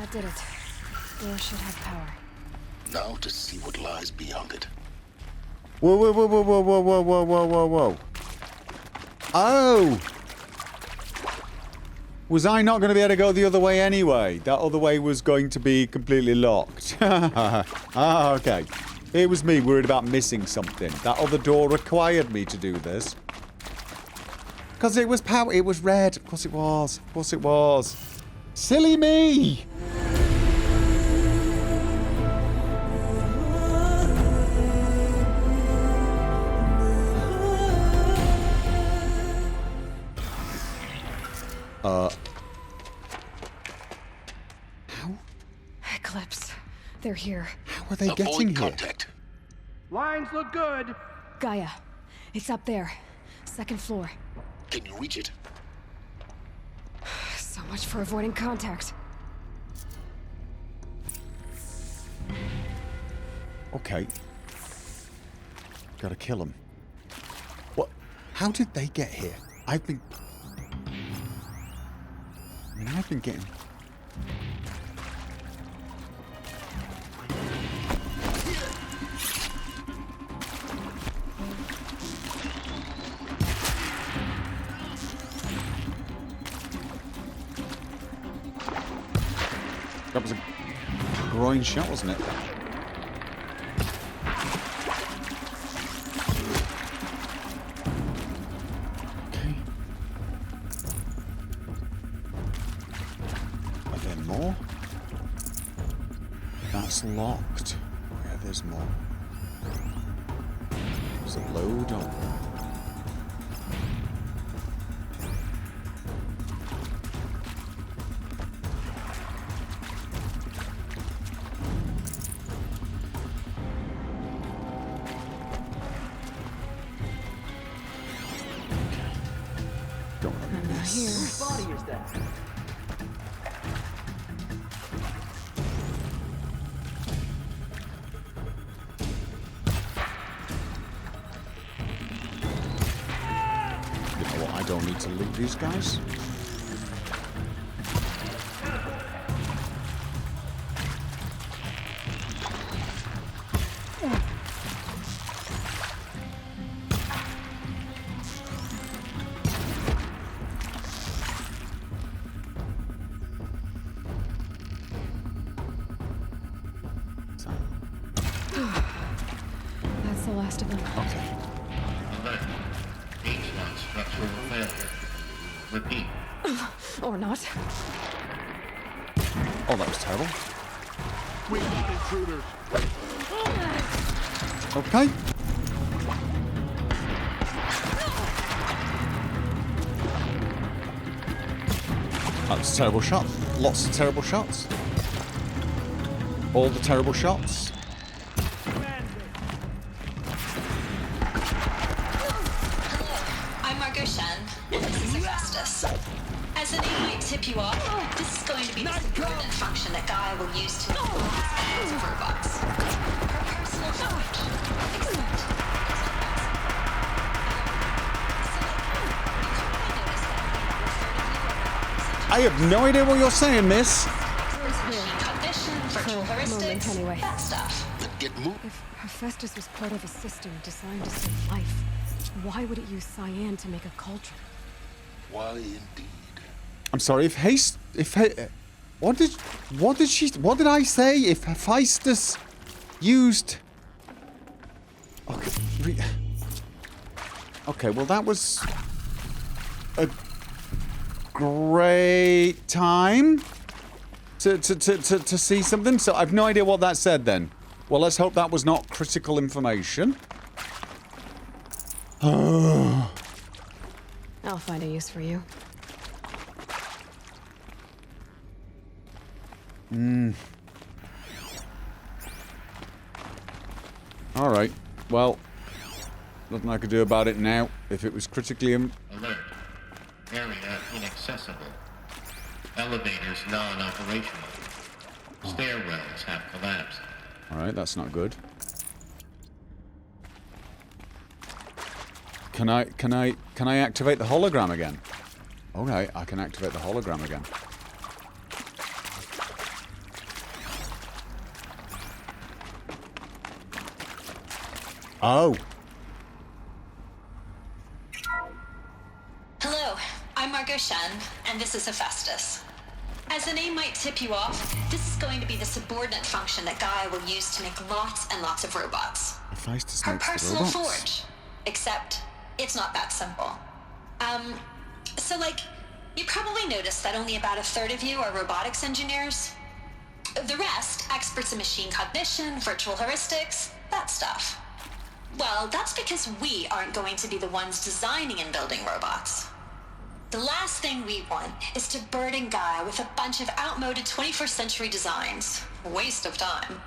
That did it. Door should have power. Now to see what lies beyond it. Whoa, whoa, whoa, whoa, whoa, whoa, whoa, whoa, whoa, whoa, whoa. Oh! Was I not going to be able to go the other way anyway? That other way was going to be completely locked. Ah, okay. It was me worried about missing something. That other door required me to do this. Because it was power. It was red. Of course it was. Of course it was. Silly me! How? Eclipse. They're here. How are they Avoid getting here? contact. Lines look good. Gaia. It's up there. Second floor. Can you reach it? So much for avoiding contact. Okay. Gotta kill them. What? How did they get here? I mean, I've been getting... That was a groin shot, wasn't it? Okay. Are there more? That's locked. Oh yeah, there's more. There's a load on them. Whose body is that? You know what? I don't need to loot these guys. That's the last of them. Okay. Alert. H1 structural failure. Repeat. Or not. Oh, that was terrible. We got intruders. Okay. That's a terrible shot. Lots of terrible shots. All the terrible shots. I'm Margot Shen, and this is Hephaestus. As an aid might tip you off, this is going to be the subordinate function that Gaia will use to manipulate these of robots. Her personal knowledge. Except... I have no idea what you're saying, miss. Cognition, virtual For a moment, heuristics, anyway. that stuff. Then get moving. If Hephaestus was part of a system designed to save life, why would it use cyan to make a culture? Why indeed? I'm sorry, what did I say? If Hephaestus used... Okay, okay, well that was a great time to see something. So I've no idea what that said then. Well, let's hope that was not critical information. I'll find a use for you. Alright. Well, nothing I could do about it now. If it was critically... Alert. Area inaccessible. Elevators non-operational. Stairwells have collapsed. Alright, that's not good. Can I activate the hologram again? Okay, I can activate the hologram again. Oh. Hello, I'm Margot Shen, and this is Hephaestus. As the name might tip you off, this is going to be the subordinate function that Gaia will use to make lots and lots of robots. Hephaestus Her makes the personal robots. forge. Except, it's not that simple. So like, you probably noticed that only about a third of you are robotics engineers. The rest, experts in machine cognition, virtual heuristics, that stuff. Well, that's because we aren't going to be the ones designing and building robots. The last thing we want is to burden Gaia with a bunch of outmoded 21st century designs. Waste of time.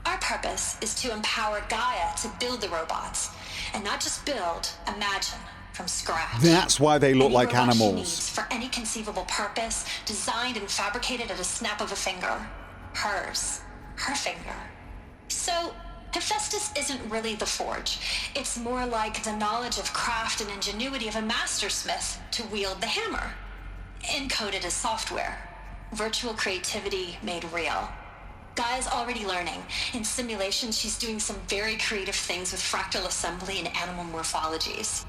Our purpose is to empower Gaia to build the robots, and not just build, imagine, from scratch. That's why they look Any like robot she animals. needs for any conceivable purpose, designed and fabricated at a snap of a finger. Hers. Her finger. So, Hephaestus isn't really the forge. It's more like the knowledge of craft and ingenuity of a mastersmith to wield the hammer. Encoded as software. Virtual creativity made real. Gaia's already learning. In simulation, she's doing some very creative things with fractal assembly and animal morphologies.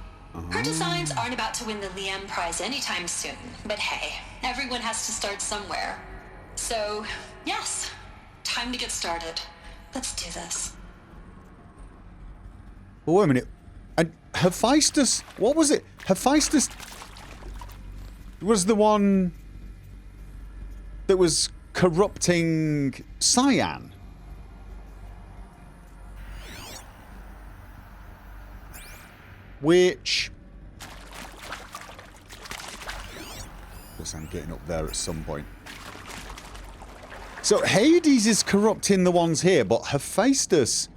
Her designs aren't about to win the Liam Prize anytime soon, but hey, everyone has to start somewhere. So, yes, time to get started. Let's do this. Oh, wait a minute. And Hephaestus, what was it? Hephaestus was the one that was corrupting Cyan. Which... of course, I'm getting up there at some point. So Hades is corrupting the ones here, but Hephaestus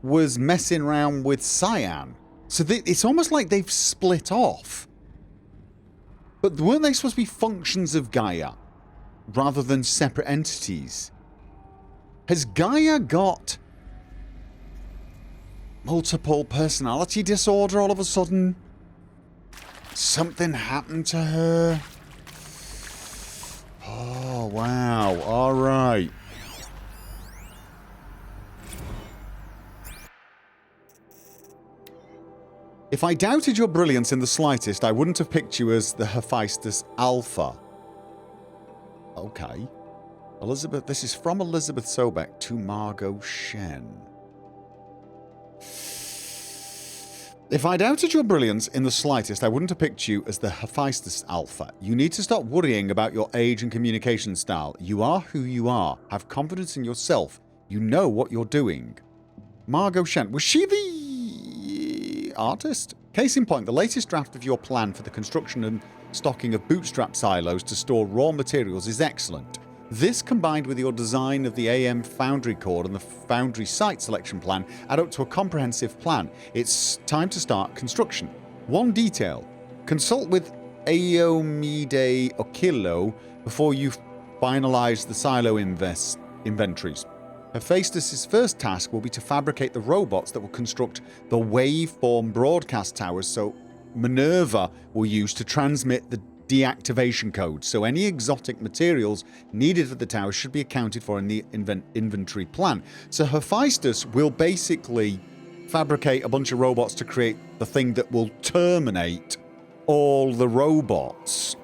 was messing around with Cyan. So it's almost like they've split off. But weren't they supposed to be functions of Gaia rather than separate entities? Has Gaia got multiple personality disorder all of a sudden? Something happened to her? Oh, wow. All right. If I doubted your brilliance in the slightest, I wouldn't have picked you as the Hephaestus Alpha. Okay. Elizabeth, this is from Elizabeth Sobeck to Margot Shen. If I doubted your brilliance in the slightest, I wouldn't have picked you as the Hephaestus Alpha. You need to stop worrying about your age and communication style. You are who you are. Have confidence in yourself. You know what you're doing. Margot Shen. Was she the artist? Case in point, the latest draft of your plan for the construction and stocking of bootstrap silos to store raw materials is excellent. This, combined with your design of the AM Foundry core and the Foundry site selection plan, add up to a comprehensive plan. It's time to start construction. One detail. Consult with Aeomide Okilo before you finalize the silo inventories. Hephaestus' first task will be to fabricate the robots that will construct the waveform broadcast towers so Minerva will use to transmit the deactivation code, so any exotic materials needed for the tower should be accounted for in the inventory plan. So Hephaestus will basically fabricate a bunch of robots to create the thing that will terminate all the robots.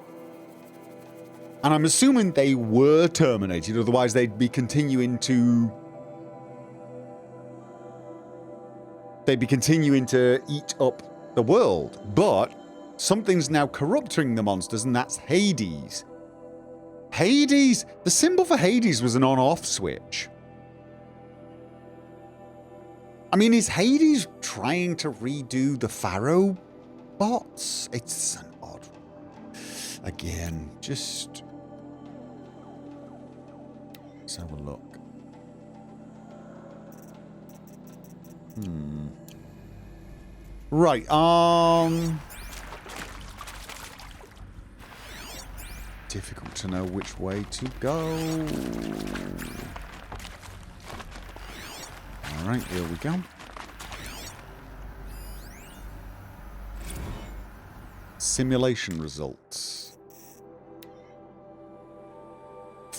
And I'm assuming they were terminated, otherwise they'd be continuing to eat up the world. But something's now corrupting the monsters, and that's Hades. Hades? The symbol for Hades was an on-off switch. I mean, is Hades trying to redo the Pharaoh bots? It's an odd... Again, just... let's have a look. Right, difficult to know which way to go. Alright, here we go. Simulation results.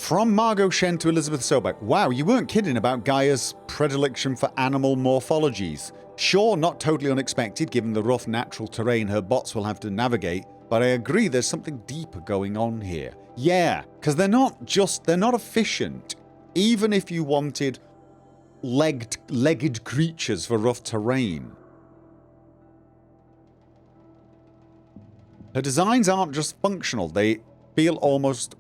From Margot Shen to Elizabeth Sobek. Wow, you weren't kidding about Gaia's predilection for animal morphologies. Sure, not totally unexpected given the rough natural terrain her bots will have to navigate, but I agree there's something deeper going on here. Yeah, because they're not efficient. Even if you wanted legged creatures for rough terrain. Her designs aren't just functional, they feel almost,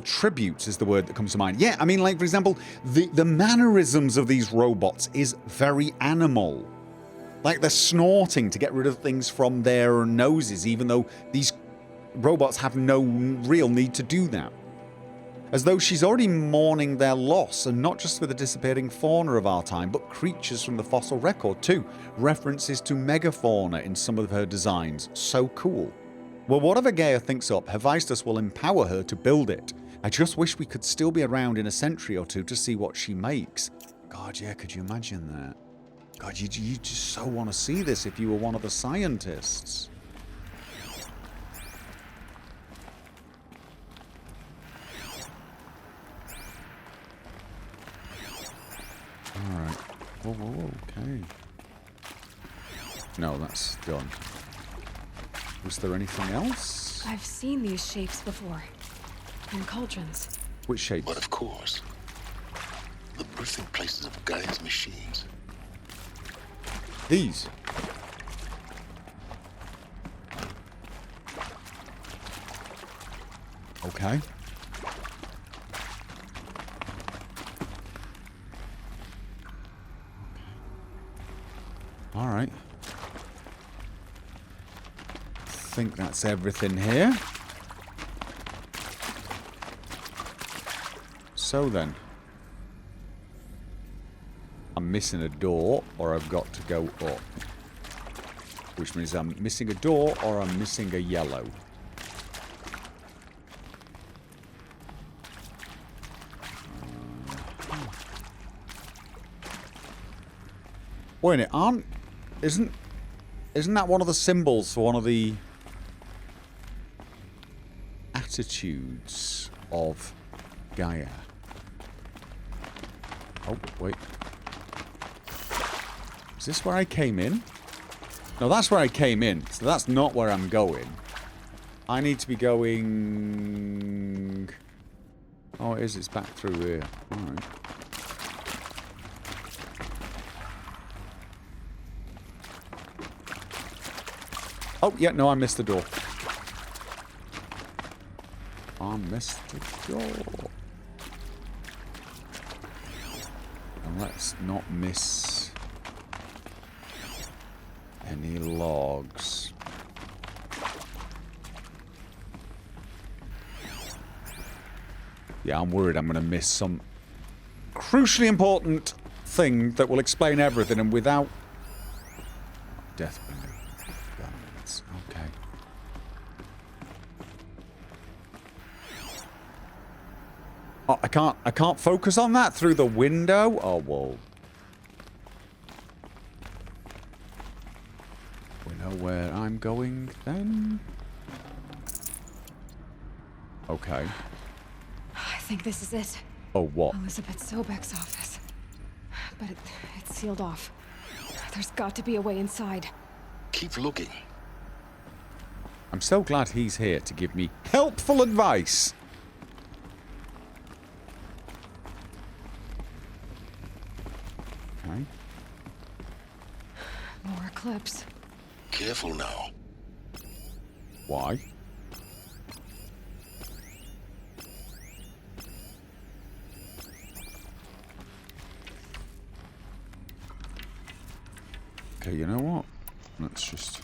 tributes is the word that comes to mind. Yeah, I mean, like, for example, the mannerisms of these robots is very animal. Like, they're snorting to get rid of things from their noses, even though these robots have no real need to do that. As though she's already mourning their loss, and not just for the disappearing fauna of our time, but creatures from the fossil record too. References to megafauna in some of her designs. So cool. Well, whatever Gaia thinks up, Hephaestus will empower her to build it. I just wish we could still be around in a century or two to see what she makes. God, yeah, could you imagine that? God, you just so want to see this if you were one of the scientists. Alright. Whoa, okay. No, that's done. Was there anything else? I've seen these shapes before. In cauldrons. Which shapes? But of course, the birthing places of Gaia's machines. These. Okay. Alright. I think that's everything here. So then. I'm missing a door, or I've got to go up. Which means I'm missing a door, or I'm missing a yellow. Wait a minute, isn't that one of the symbols for one of the attitudes of Gaia? Oh, wait. Is this where I came in? No, that's where I came in, so that's not where I'm going. I need to be going... Oh, it is, it's back through here. Alright. Oh, yeah, no, I missed the door. I missed the door. And let's not miss any logs. Yeah, I'm worried I'm going to miss some crucially important thing that will explain everything, and without... Death window. Garments. Okay. Oh, I can't focus on that through the window? Oh, well. We know where I'm going then? Okay. I think this is it. Oh, what? Elizabeth Sobek's office. But it's sealed off. There's got to be a way inside. Keep looking. I'm so glad he's here to give me helpful advice. Okay. More clips. Careful now. Why? Okay, you know what? Let's just...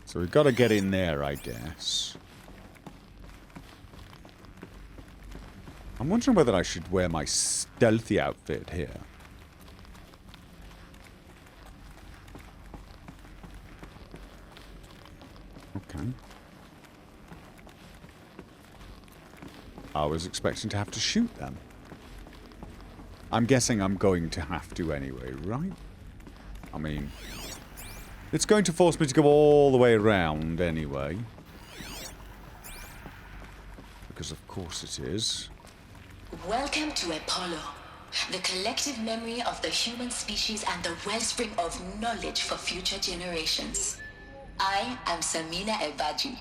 So we've got to get in there, I guess. I'm wondering whether I should wear my stealthy outfit here. Okay. I was expecting to have to shoot them. I'm guessing I'm going to have to anyway, right? I mean, it's going to force me to go all the way around anyway. Because of course it is. Welcome to Apollo, the collective memory of the human species and the wellspring of knowledge for future generations. I am Samina Ebaji.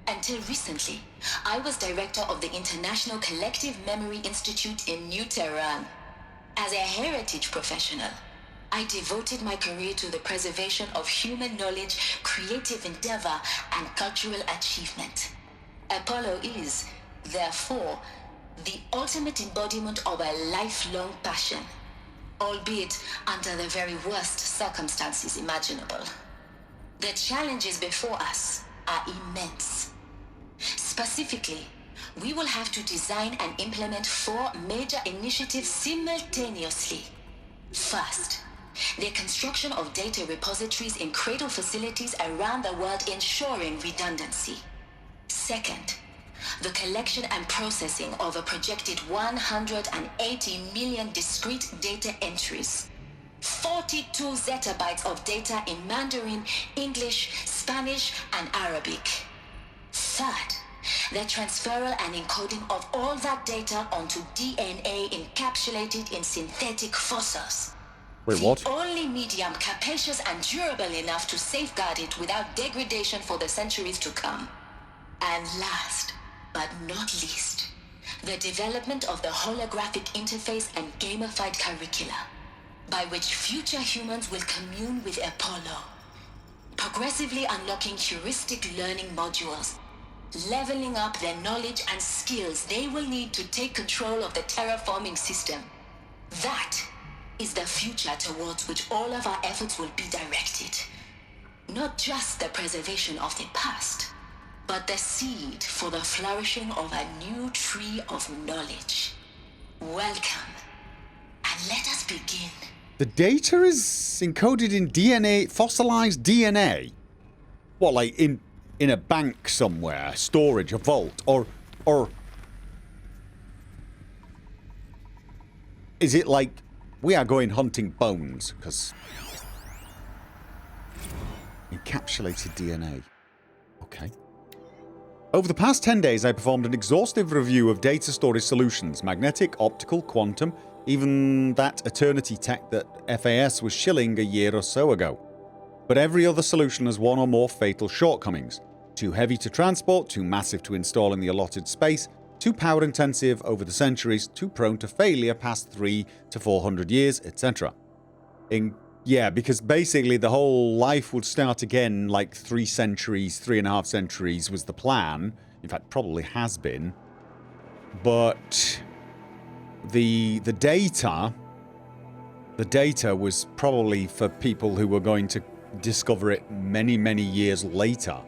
Until recently, I was director of the International Collective Memory Institute in New Tehran. As a heritage professional, I devoted my career to the preservation of human knowledge, creative endeavor, and cultural achievement. Apollo is, therefore, the ultimate embodiment of a lifelong passion, albeit under the very worst circumstances imaginable. The challenges before us are immense. Specifically, we will have to design and implement 4 major initiatives simultaneously. First, the construction of data repositories in cradle facilities around the world ensuring redundancy. Second, the collection and processing of a projected 180 million discrete data entries. 42 zettabytes of data in Mandarin, English, Spanish, and Arabic. Third, the transferal and encoding of all that data onto DNA encapsulated in synthetic fossils. Wait, what? The only medium capacious and durable enough to safeguard it without degradation for the centuries to come. And last, but not least, the development of the holographic interface and gamified curricula, by which future humans will commune with Apollo, progressively unlocking heuristic learning modules, leveling up their knowledge and skills they will need to take control of the terraforming system. That is the future towards which all of our efforts will be directed. Not just the preservation of the past, but the seed for the flourishing of a new tree of knowledge. Welcome, and let us begin. The data is encoded in DNA, fossilized DNA? What, like in a bank somewhere, storage, a vault, or is it like we are going hunting bones? Because encapsulated DNA. Okay. Over the past 10 days, I performed an exhaustive review of data storage solutions, magnetic, optical, quantum, even that eternity tech that FAS was shilling a year or so ago. But every other solution has one or more fatal shortcomings. Too heavy to transport, too massive to install in the allotted space, too power intensive over the centuries, too prone to failure past 300 to 400 years, etc. Yeah, because basically the whole life would start again like 3 centuries, 3.5 centuries was the plan. In fact, probably has been. But the data was probably for people who were going to discover it many, many years later.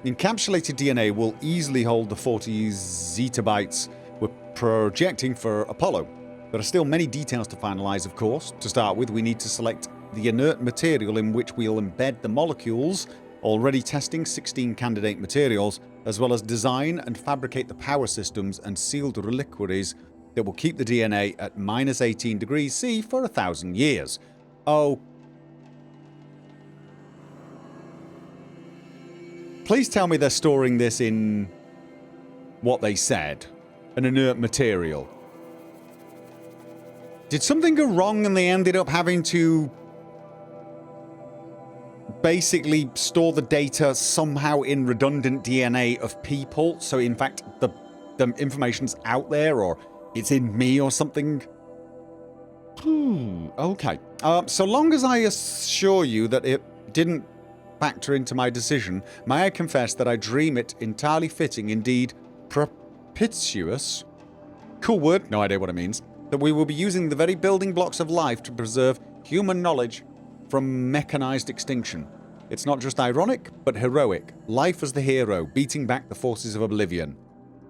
Encapsulated DNA will easily hold the 40 zettabytes we're projecting for Apollo. There are still many details to finalize, of course. To start with, we need to select the inert material in which we'll embed the molecules, already testing 16 candidate materials, as well as design and fabricate the power systems and sealed reliquaries that will keep the DNA at minus 18 degrees C for 1,000 years. Oh. Please tell me they're storing this in what they said, an inert material. Did something go wrong and they ended up having to basically store the data somehow in redundant DNA of people? So in fact, the information's out there, or it's in me or something? Okay. So long as I assure you that it didn't factor into my decision, may I confess that I dream it entirely fitting, indeed propitious, cool word, no idea what it means, that we will be using the very building blocks of life to preserve human knowledge from mechanized extinction. It's not just ironic, but heroic. Life as the hero, beating back the forces of oblivion.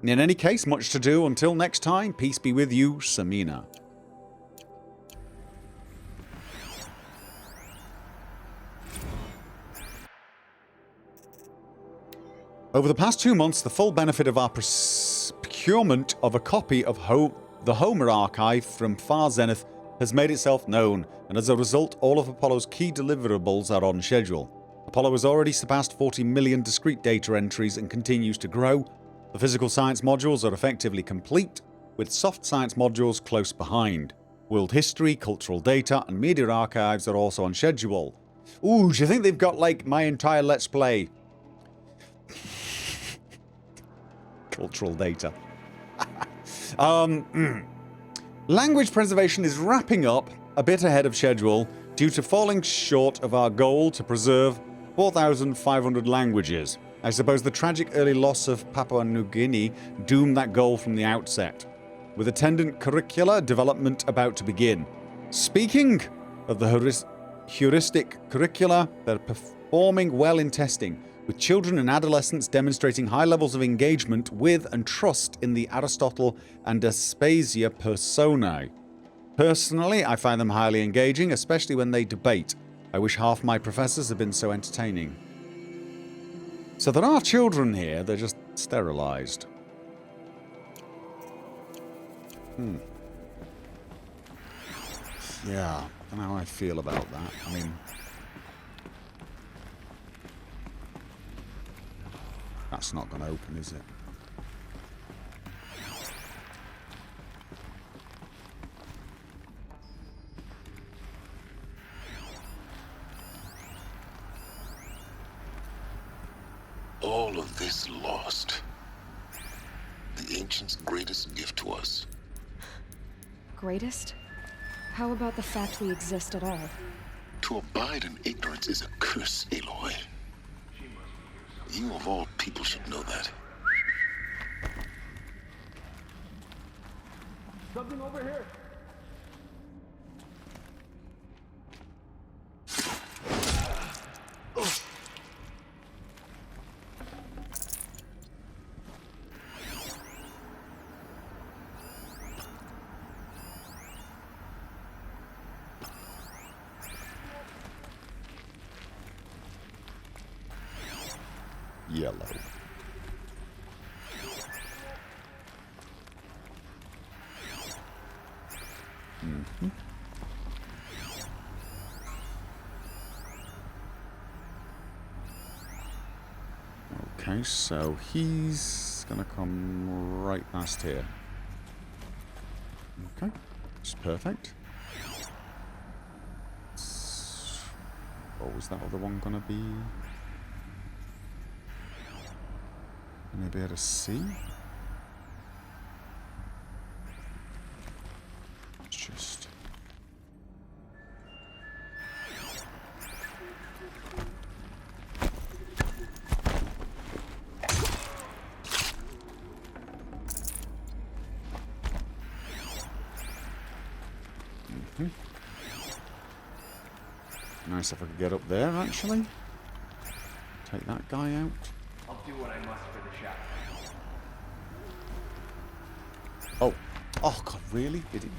In any case, much to do. Until next time, peace be with you, Samina. Over the past 2 months, the full benefit of our procurement of a copy of the Homer archive from Far Zenith has made itself known, and as a result, all of Apollo's key deliverables are on schedule. Apollo has already surpassed 40 million discrete data entries and continues to grow. The physical science modules are effectively complete, with soft science modules close behind. World history, cultural data, and media archives are also on schedule. Ooh, do you think they've got, like, my entire Let's Play? Cultural data. Language preservation is wrapping up a bit ahead of schedule due to falling short of our goal to preserve 4,500 languages. I suppose the tragic early loss of Papua New Guinea doomed that goal from the outset, with attendant curricula development about to begin. Speaking of the heuristic curricula, they're performing well in testing, with children and adolescents demonstrating high levels of engagement with and trust in the Aristotle and Aspasia personae. Personally, I find them highly engaging, especially when they debate. I wish half my professors had been so entertaining. So there are children here, they're just sterilized. Yeah, I don't know how I feel about that. I mean, that's not going to open, is it? All of this lost. The ancients' greatest gift to us. Greatest? How about the fact we exist at all? To abide in ignorance is a curse, Aloy. You of all people should know that. Something over here. Yellow. Okay, so he's gonna come right past here. Okay, it's perfect. What was that other one gonna be? Maybe able to see? It's just... Nice if I could get up there, actually. Take that guy out. I'll do what I must for the shop. Oh. Oh, God, really? Did it?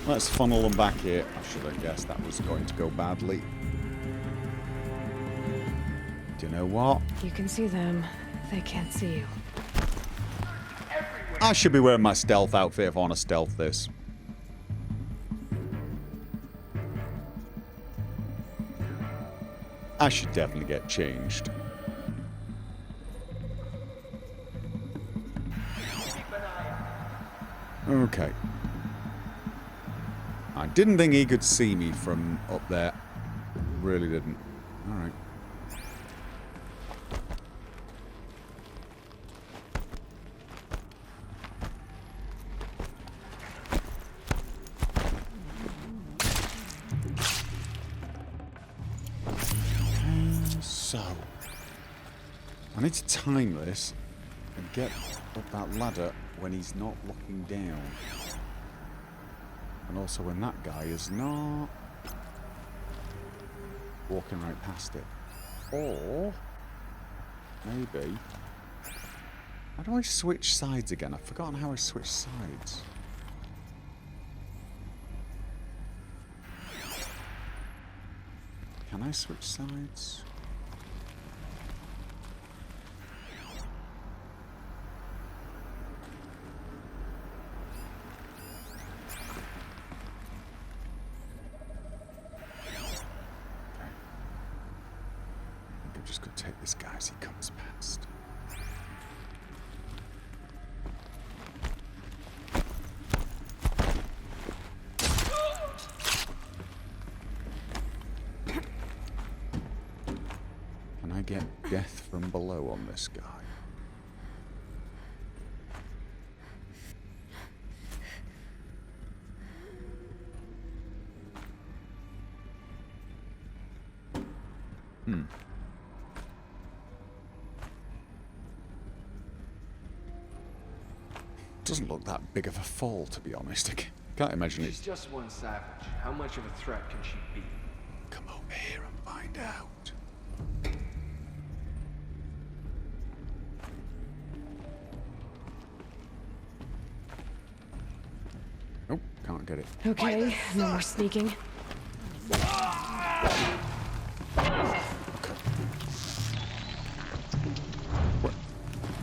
Let's funnel them back here. I should have guessed that was going to go badly. Do you know what? You can see them. They can't see you. I should be wearing my stealth outfit if I want to stealth this. I should definitely get changed. Okay. I didn't think he could see me from up there. Really didn't. Alright. So, I need to time this and get up that ladder when he's not looking down. And also when that guy is not walking right past it. Or, maybe... How do I switch sides again? I've forgotten how I switch sides. Can I switch sides? I'm just going to take this guy as he comes past. Can I get death from below on this guy? Doesn't look that big of a fall, to be honest. I can't imagine She's it. just one savage. How much of a threat can she be? Come over here and find out. Nope, can't get it. Okay, no more sneaking.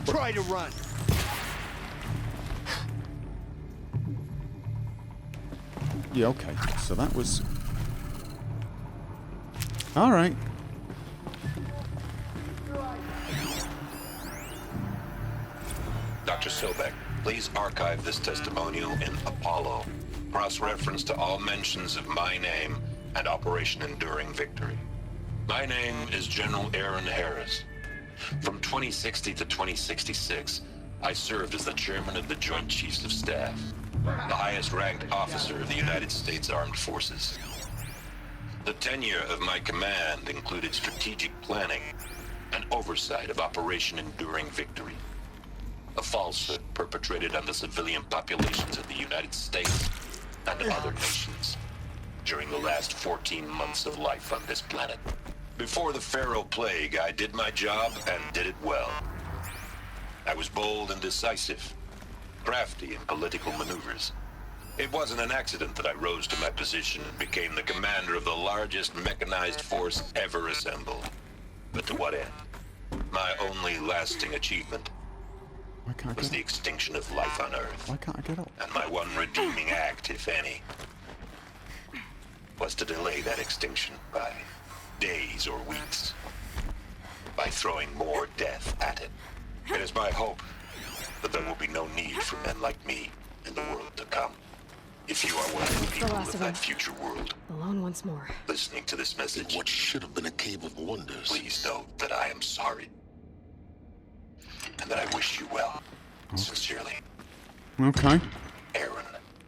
Try to run. Yeah, okay. So that was... Alright. Dr. Sobek, please archive this testimonial in Apollo. Cross-reference to all mentions of my name and Operation Enduring Victory. My name is General Aaron Harris. From 2060 to 2066, I served as the chairman of the Joint Chiefs of Staff, the highest-ranked officer of the United States Armed Forces. The tenure of my command included strategic planning and oversight of Operation Enduring Victory, a falsehood perpetrated on the civilian populations of the United States and other nations during the last 14 months of life on this planet. Before the Pharaoh Plague, I did my job and did it well. I was bold and decisive, crafty in political maneuvers. It wasn't an accident that I rose to my position and became the commander of the largest mechanized force ever assembled. But to what end? My only lasting achievement Why can't I was get the up? extinction of life on Earth. Why can't I get up? And my one redeeming act, if any, was to delay that extinction by days or weeks, by throwing more death at it. It is my hope that there will be no need for men like me in the world to come. If you are one of the people last of of that them. future world Alone once more. listening to this message, What should have been a cave of wonders. please know that I am sorry and that I wish you well. Sincerely, Okay. Aaron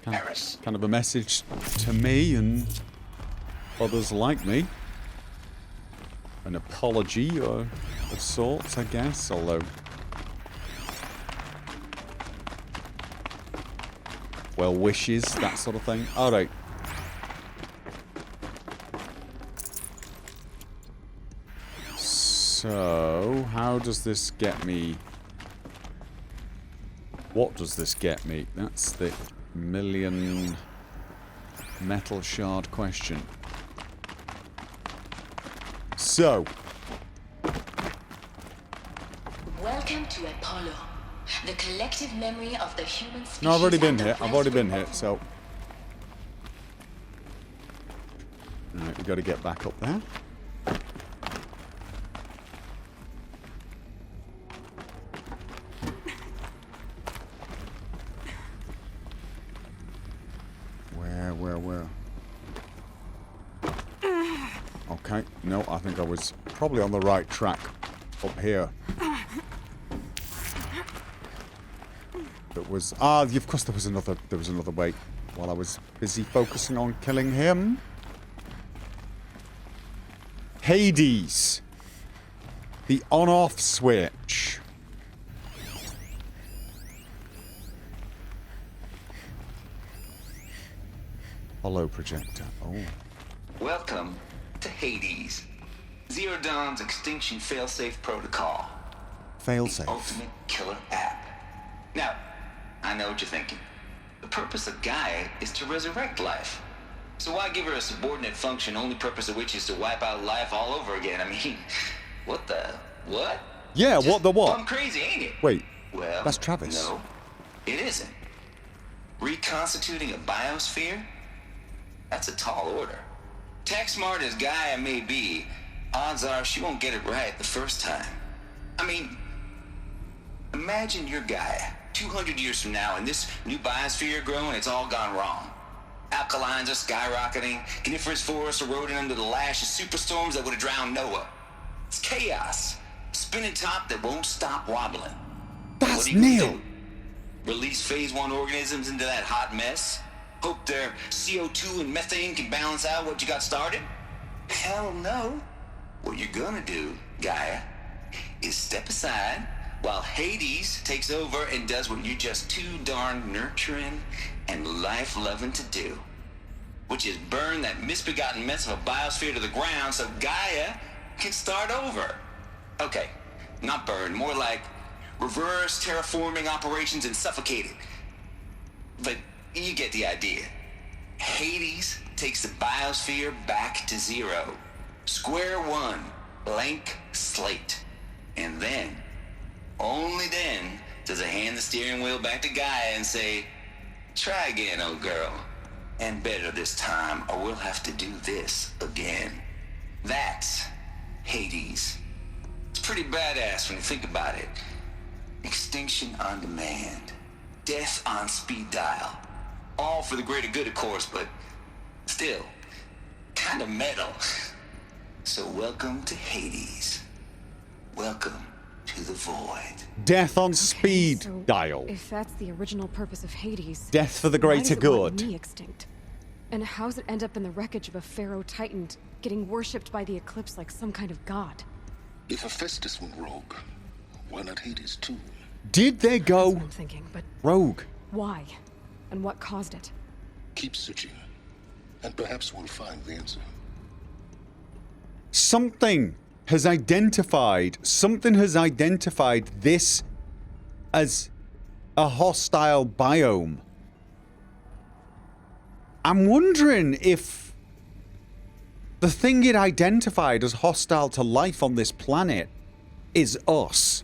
Harris. Kind of a message to me and others like me. An apology of sorts, I guess, although... well wishes, that sort of thing. Alright. So, how does this get me... what does this get me? That's the million metal shard question. So, Welcome to Apollo, the collective memory of the human species. no, I've already been and the here. I've already been Western here, so... Alright, we got to get back up there. Where? Okay, no, I think I was probably on the right track up here. It was... ah, of course there was another way while I was busy focusing on killing him. Hades. The on-off switch. Hollow projector. Oh. Welcome to Hades, Zero Dawn's extinction failsafe protocol. Failsafe. The ultimate killer app. Now, I know what you're thinking. The purpose of Gaia is to resurrect life. So why give her a subordinate function, only purpose of which is to wipe out life all over again? I mean, what the... what? Yeah, Just what the what? plumb crazy, ain't it? Wait, Well, that's Travis. No, it isn't. Reconstituting a biosphere? That's a tall order. Tech smart as Gaia may be, odds are she won't get it right the first time. I mean, imagine you're Gaia, 200 years from now, and this new biosphere growing, it's all gone wrong. Alkalines are skyrocketing, coniferous forests eroding under the lash of superstorms that would have drowned Noah. It's chaos. Spinning top that won't stop wobbling. That's What are you Neil. gonna do? Release phase 1 organisms into that hot mess? Hope their CO2 and methane can balance out what you got started? Hell no. What you're gonna do, Gaia, is step aside while Hades takes over and does what you're just too darn nurturing and life-loving to do. Which is burn that misbegotten mess of a biosphere to the ground so Gaia can start over. Okay, not burn, more like reverse terraforming operations and suffocate it. But you get the idea. Hades takes the biosphere back to zero. Square one, blank slate. And then, only then, does it hand the steering wheel back to Gaia and say, try again, old girl. And better this time, or we'll have to do this again. That's Hades. It's pretty badass when you think about it. Extinction on demand. Death on speed dial. All for the greater good, of course, but still, kind of metal. So welcome to Hades. Welcome to the void. Death on speed so dial. If that's the original purpose of Hades, Death for the why greater does it want good. me extinct? And how's it end up in the wreckage of a pharaoh titan getting worshipped by the eclipse like some kind of god? If Hephaestus went rogue, why not Hades too? Did they That's go what I'm thinking, but rogue? why? And what caused it? Keep searching, and perhaps we'll find the answer. Something has identified this as a hostile biome. I'm wondering if the thing it identified as hostile to life on this planet is us.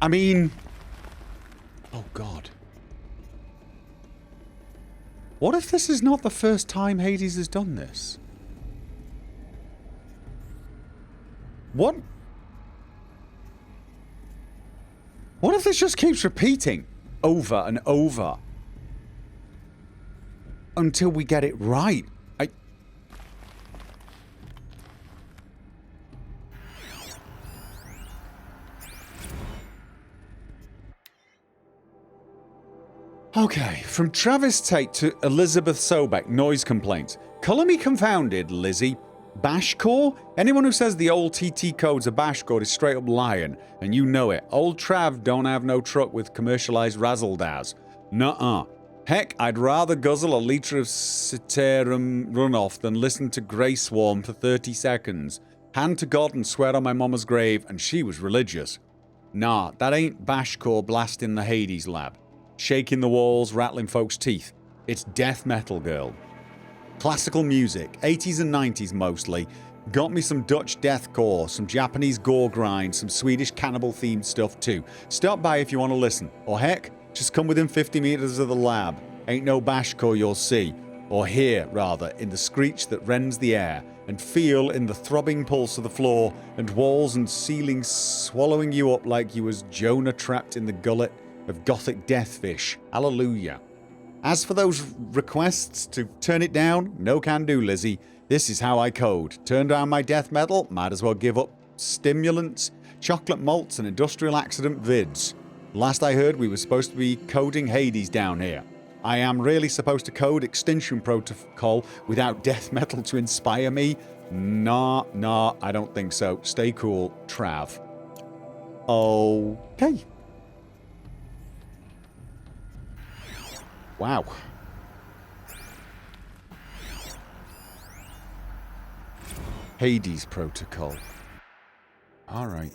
I mean, oh God. What if this is not the first time Hades has done this? What if this just keeps repeating over and over until we get it right? Okay, from Travis Tate to Elizabeth Sobek, noise complaints. Colour me confounded, Lizzie. Bashcore? Anyone who says the old TT code's a bashcore is straight up lying, and you know it. Old Trav don't have no truck with commercialised razzle-dazz. Nuh-uh. Heck, I'd rather guzzle a litre of Citerum runoff than listen to Grey Swarm for 30 seconds. Hand to God and swear on my mama's grave, and she was religious. Nah, that ain't bashcore blasting the Hades lab. Shaking the walls, rattling folks' teeth. It's death metal, girl. Classical music, 80s and 90s mostly. Got me some Dutch deathcore, some Japanese gore grind, some Swedish cannibal-themed stuff too. Stop by if you want to listen. Or heck, just come within 50 meters of the lab. Ain't no bashcore you'll see. Or hear, rather, in the screech that rends the air, and feel in the throbbing pulse of the floor, and walls and ceilings swallowing you up like you was Jonah trapped in the gullet of gothic deathfish. Hallelujah. As for those requests to turn it down, no can do, Lizzie. This is how I code. Turn down my death metal, might as well give up stimulants, chocolate malts, and industrial accident vids. Last I heard, we were supposed to be coding Hades down here. I am really supposed to code Extinction Protocol without death metal to inspire me? Nah, I don't think so. Stay cool, Trav. Okay. Wow. Hades Protocol. Alright.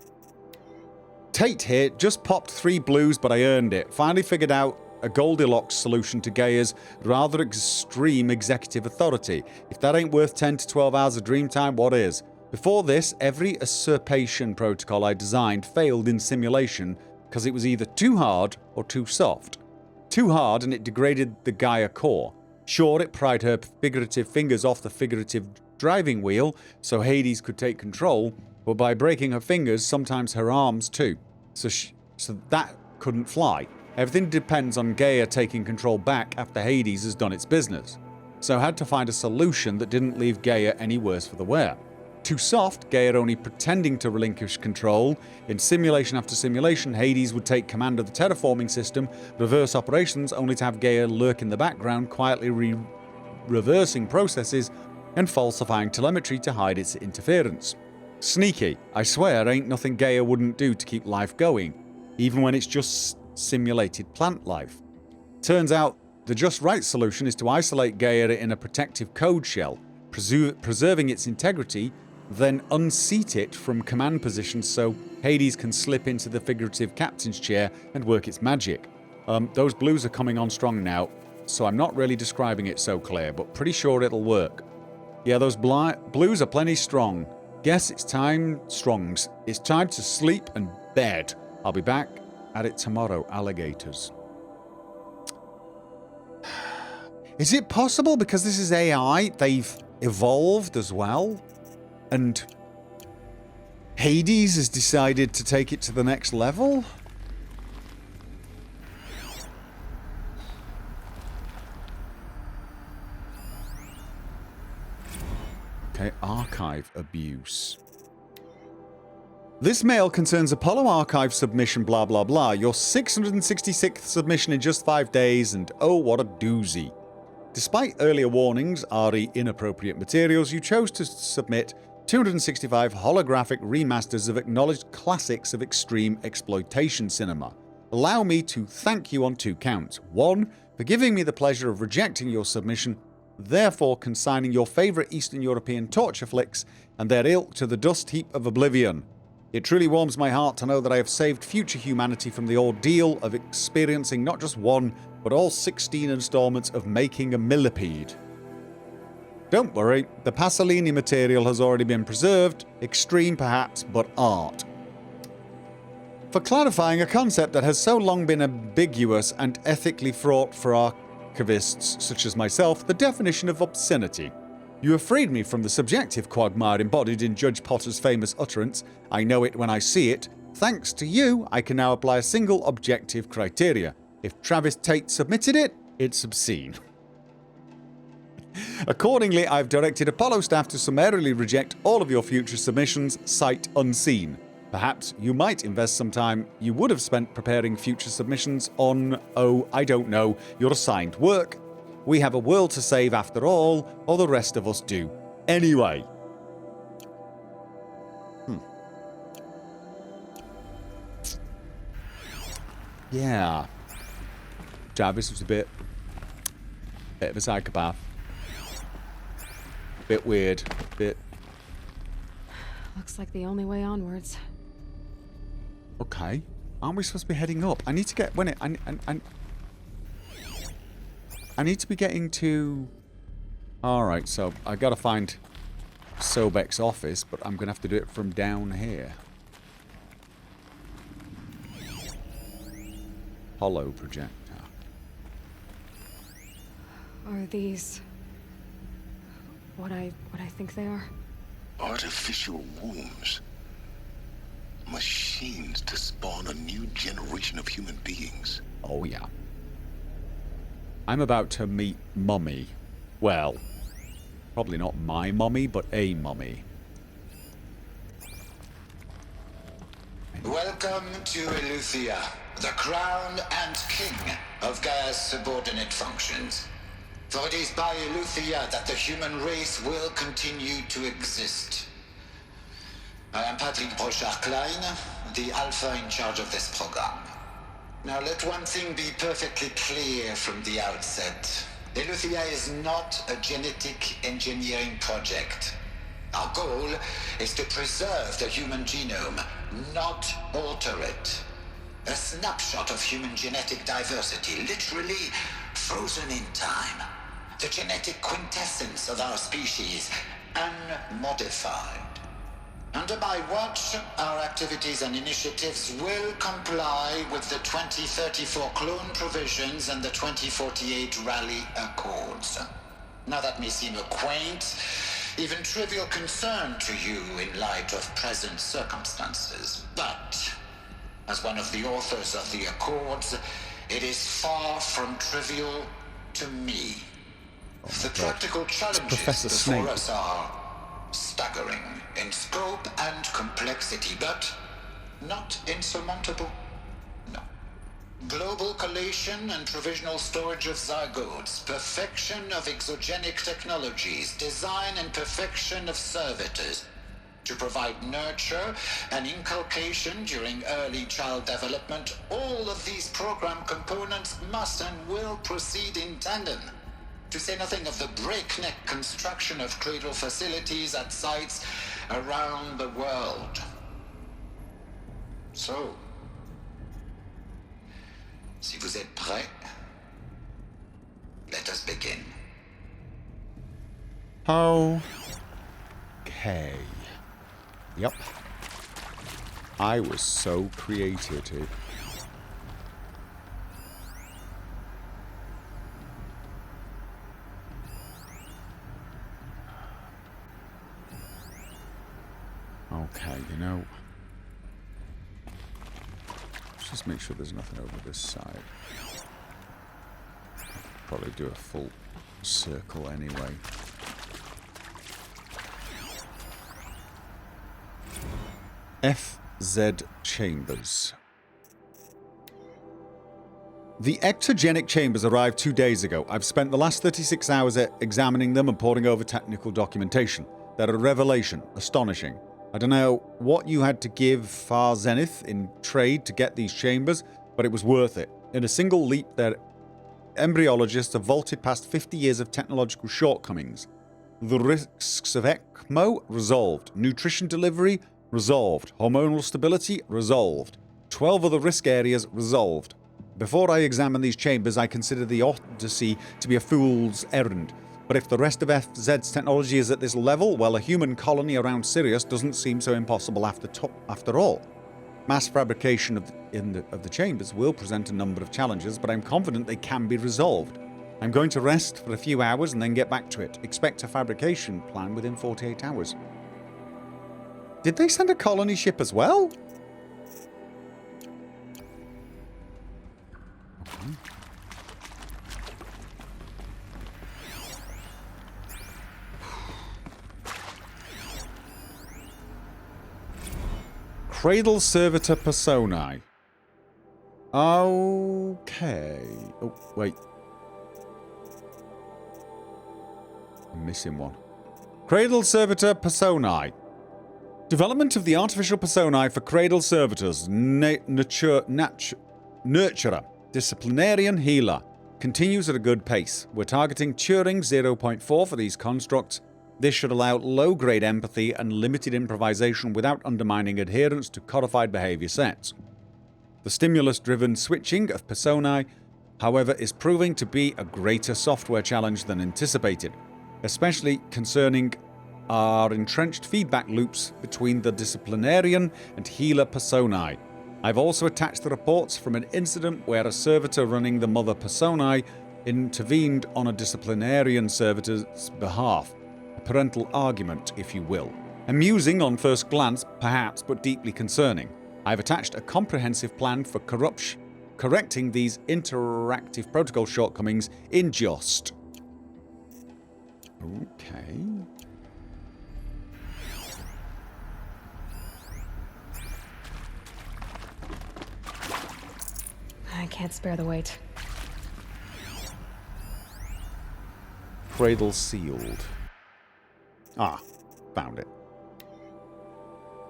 Tate here. Just popped 3 blues, but I earned it. Finally figured out a Goldilocks solution to Gaia's rather extreme executive authority. If that ain't worth 10 to 12 hours of dream time, what is? Before this, every usurpation protocol I designed failed in simulation because it was either too hard or too soft. Too hard and it degraded the Gaia core. Sure, it pried her figurative fingers off the figurative driving wheel so Hades could take control, but by breaking her fingers, sometimes her arms too. So that couldn't fly. Everything depends on Gaia taking control back after Hades has done its business. So I had to find a solution that didn't leave Gaia any worse for the wear. Too soft, Gaia only pretending to relinquish control. In simulation after simulation, Hades would take command of the terraforming system, reverse operations, only to have Gaia lurk in the background, quietly reversing processes and falsifying telemetry to hide its interference. Sneaky. I swear ain't nothing Gaia wouldn't do to keep life going, even when it's just simulated plant life. Turns out the just right solution is to isolate Gaia in a protective code shell, preserving its integrity, then unseat it from command position so Hades can slip into the figurative captain's chair and work its magic. Those blues are coming on strong now, so I'm not really describing it so clear, but pretty sure it'll work. Yeah, those blues are plenty strong. Guess it's time, Strongs. It's time to sleep and bed. I'll be back at it tomorrow, alligators. Is it possible because this is AI, they've evolved as well? And Hades has decided to take it to the next level? Okay, archive abuse. This mail concerns Apollo Archive submission blah blah blah. Your 666th submission in just 5 days and oh what a doozy. Despite earlier warnings, re inappropriate materials, you chose to submit 265 holographic remasters of acknowledged classics of extreme exploitation cinema. Allow me to thank you on 2 counts. 1, for giving me the pleasure of rejecting your submission, therefore consigning your favourite Eastern European torture flicks and their ilk to the dust heap of oblivion. It truly warms my heart to know that I have saved future humanity from the ordeal of experiencing not just one, but all 16 installments of Making a Millipede. Don't worry, the Pasolini material has already been preserved, extreme perhaps, but art. For clarifying a concept that has so long been ambiguous and ethically fraught for archivists such as myself, the definition of obscenity. You have freed me from the subjective quagmire embodied in Judge Potter's famous utterance, I know it when I see it. Thanks to you, I can now apply a single objective criteria. If Travis Tate submitted it, it's obscene. Accordingly, I've directed Apollo staff to summarily reject all of your future submissions, sight unseen. Perhaps you might invest some time you would have spent preparing future submissions on, oh, I don't know, your assigned work. We have a world to save after all, or the rest of us do. Anyway. Yeah. Travis was a bit of a psychopath. Bit weird. Bit. Looks like the only way onwards. Okay. Aren't we supposed to be heading up? I need to get I need to be getting to. Alright, so I gotta find Sobek's office, but I'm gonna have to do it from down here. Hollow projector. Are these what I think they are? Artificial wombs. Machines to spawn a new generation of human beings. Oh yeah. I'm about to meet Mummy. Well, probably not my mummy, but a mummy. Welcome to Eilithia, the crown and king of Gaia's subordinate functions. For it is by Eilithia that the human race will continue to exist. I am Patrick Brochard-Klein, the alpha in charge of this program. Now let one thing be perfectly clear from the outset. Eilithia is not a genetic engineering project. Our goal is to preserve the human genome, not alter it. A snapshot of human genetic diversity, literally frozen in time. The genetic quintessence of our species, unmodified. Under my watch, our activities and initiatives will comply with the 2034 clone provisions and the 2048 Rally Accords. Now that may seem a quaint, even trivial concern to you in light of present circumstances, but as one of the authors of the Accords, it is far from trivial to me. The practical challenges before us are staggering in scope and complexity, but not insurmountable. No. Global collation and provisional storage of zygotes, perfection of exogenic technologies, design and perfection of servitors, to provide nurture and inculcation during early child development. All of these program components must and will proceed in tandem. To say nothing of the breakneck construction of cradle facilities at sites around the world. So, si vous êtes prêts, let us begin. Okay. Yep. I was so creative. Okay, you know, let's just make sure there's nothing over this side. Probably do a full circle anyway. FZ chambers. The ectogenic chambers arrived 2 days ago. I've spent the last 36 hours examining them and poring over technical documentation. They're a revelation, astonishing. I don't know what you had to give Far Zenith in trade to get these chambers, but it was worth it. In a single leap, their embryologists have vaulted past 50 years of technological shortcomings. The risks of ECMO, resolved. Nutrition delivery, resolved. Hormonal stability, resolved. 12 other risk areas, resolved. Before I examine these chambers, I consider the Odyssey to be a fool's errand. But if the rest of FZ's technology is at this level, well, a human colony around Sirius doesn't seem so impossible after all. Mass fabrication of the chambers will present a number of challenges, but I'm confident they can be resolved. I'm going to rest for a few hours and then get back to it. Expect a fabrication plan within 48 hours. Did they send a colony ship as well? Okay. Cradle Servitor Personae. Okay. Oh, wait. I'm missing one. Cradle Servitor Personae. Development of the artificial personae for cradle servitors. Nurturer. Disciplinarian healer. Continues at a good pace. We're targeting Turing 0.4 for these constructs. This should allow low-grade empathy and limited improvisation without undermining adherence to codified behavior sets. The stimulus-driven switching of personae, however, is proving to be a greater software challenge than anticipated, especially concerning our entrenched feedback loops between the disciplinarian and healer personae. I've also attached the reports from an incident where a servitor running the mother personae intervened on a disciplinarian servitor's behalf. Parental argument, if you will. Amusing on first glance, perhaps, but deeply concerning. I've attached a comprehensive plan for correcting these interactive protocol shortcomings in Just. Okay. I can't spare the weight. Cradle sealed. Ah, found it.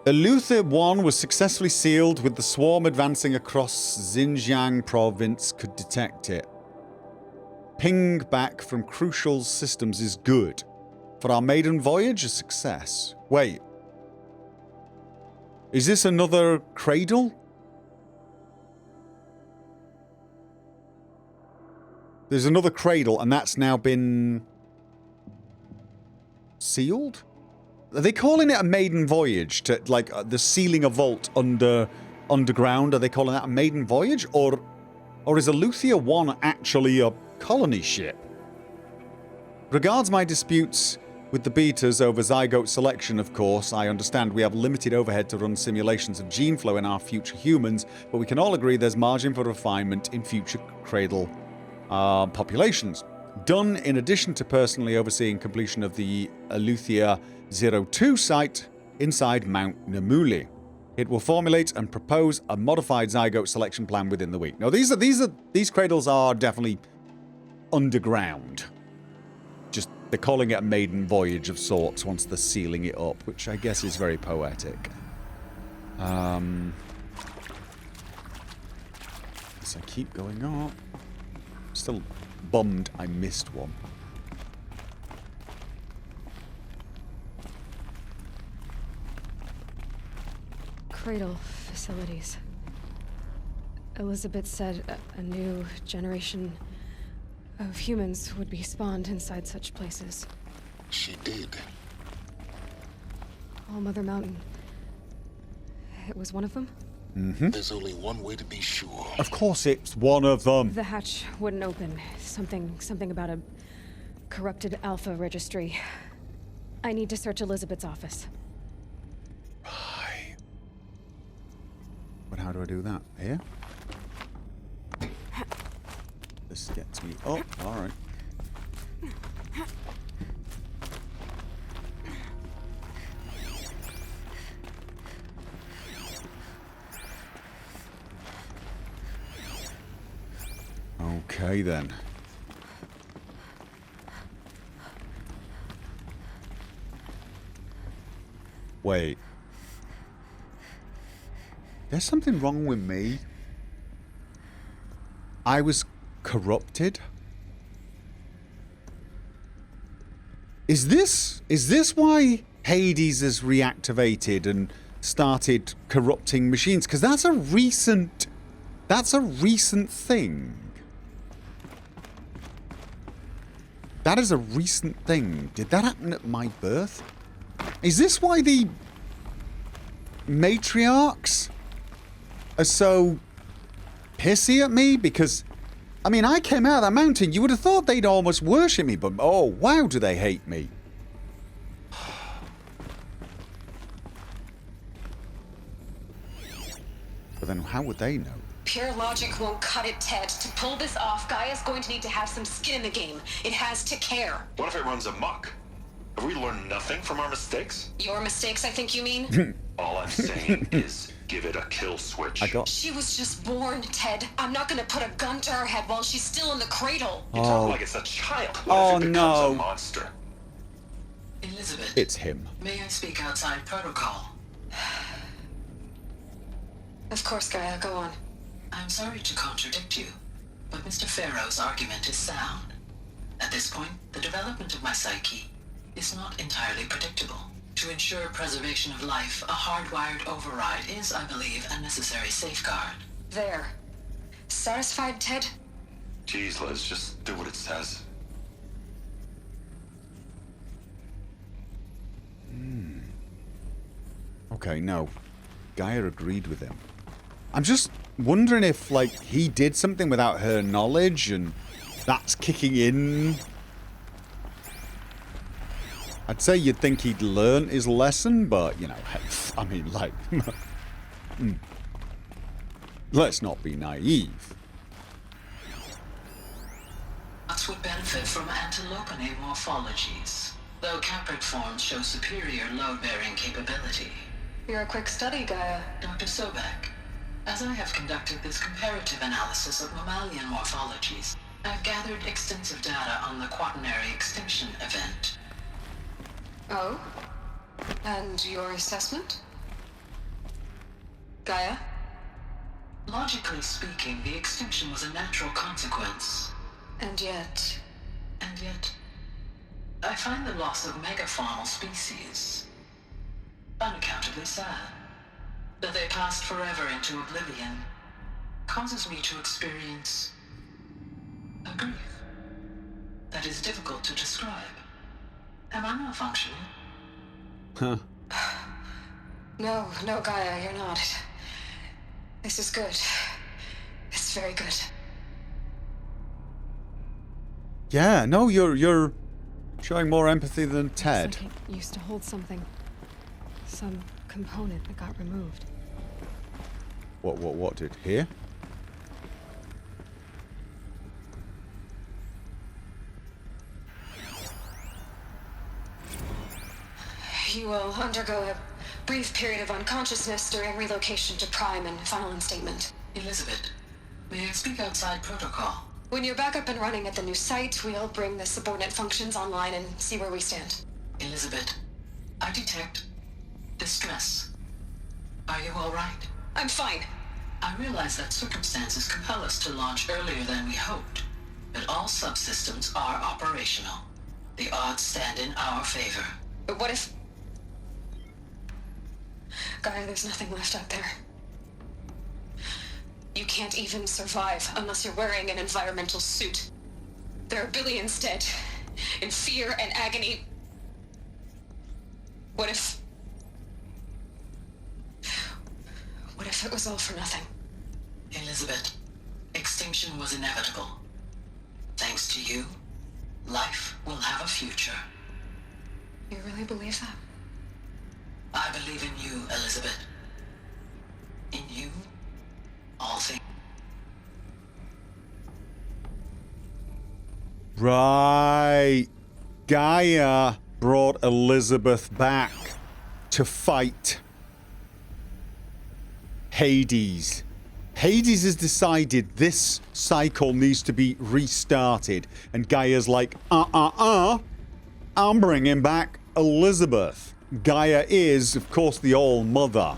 Eilithia 1 was successfully sealed with the swarm advancing across Xinjiang province could detect it. Ping back from crucial systems is good. For our maiden voyage, a success. Wait. Is this another cradle? There's another cradle, and that's now been sealed? Are they calling it a maiden voyage to, like, the sealing a vault underground? Are they calling that a maiden voyage? Or is Eilithia 1 actually a colony ship? Regards my disputes with the betas over zygote selection, of course. I understand we have limited overhead to run simulations of gene flow in our future humans, but we can all agree there's margin for refinement in future cradle populations. Done in addition to personally overseeing completion of the Eilithia 02 site inside Mount Namuli. It will formulate and propose a modified zygote selection plan within the week. Now, these cradles are definitely underground. Just they're calling it a maiden voyage of sorts once they're sealing it up, which I guess is very poetic. As I keep going up, still bummed I missed one. Cradle facilities. Elizabeth said a new generation of humans would be spawned inside such places. She did. All Mother Mountain. It was one of them? Mm-hmm. There's only one way to be sure. Of course it's one of them. The hatch wouldn't open. Something about a corrupted alpha registry. I need to search Elizabeth's office. Right. But how do I do that? Here? This gets me up. Alright. Okay then. Wait. There's something wrong with me. I was corrupted? Is this why Hades has reactivated and started corrupting machines? Because that's a recent thing. That is a recent thing. Did that happen at my birth? Is this why the matriarchs are so pissy at me? Because, I mean, I came out of that mountain. You would have thought they'd almost worship me, but oh, wow, do they hate me. But then how would they know? Pure logic won't cut it, Ted. To pull this off, Gaia's going to need to have some skin in the game. It has to care. What if it runs amok? Have we learned nothing from our mistakes? Your mistakes, I think you mean? All I'm saying is give it a kill switch. She was just born, Ted. I'm not gonna put a gun to her head while she's still in the cradle. You talk like it's a child. Oh, What if it becomes a monster? Elizabeth, It's him. may I speak outside protocol? Of course, Gaia, go on. I'm sorry to contradict you, but Mr. Farrow's argument is sound. At this point, the development of my psyche is not entirely predictable. To ensure preservation of life, a hardwired override is, I believe, a necessary safeguard. There. Satisfied, Ted? Jeez, Liz, just do what it says. Okay, no. Gaia agreed with him. I'm just wondering if, like, he did something without her knowledge and that's kicking in. I'd say you'd think he'd learned his lesson, but, you know, I mean, like, let's not be naive. Nuts would benefit from antilopine morphologies, though caprid forms show superior load-bearing capability. You're a quick study, Gaia. Dr. Sobek, as I have conducted this comparative analysis of mammalian morphologies, I've gathered extensive data on the quaternary extinction event. Oh? And your assessment? Gaia? Logically speaking, the extinction was a natural consequence. And yet, I find the loss of megafaunal species unaccountably sad. That they passed forever into oblivion causes me to experience a grief. that is difficult to describe. Am I malfunctioning? Huh. No, no, Gaia, you're not. This is good. It's very good. Yeah, no, you're showing more empathy than Ted. Looks like it used to hold something. Some component that got removed. What did? Here? You will undergo a brief period of unconsciousness during relocation to Prime and final instatement. Elizabeth, may I speak outside protocol? When you're back up and running at the new site, we'll bring the subordinate functions online and see where we stand. Elizabeth, I detect distress. Are you all right? I'm fine. I realize that circumstances compel us to launch earlier than we hoped, but all subsystems are operational. The odds stand in our favor. But what if... Gaia, there's nothing left out there. You can't even survive unless you're wearing an environmental suit. There are billions dead, in fear and agony. What if it was all for nothing? Elizabeth, extinction was inevitable. Thanks to you, life will have a future. You really believe that? I believe in you, Elizabeth. In you, all things. Right. Gaia brought Elizabeth back to fight Hades. Hades has decided this cycle needs to be restarted. And Gaia's like, I'm bringing back Elizabeth. Gaia is, of course, the All-Mother.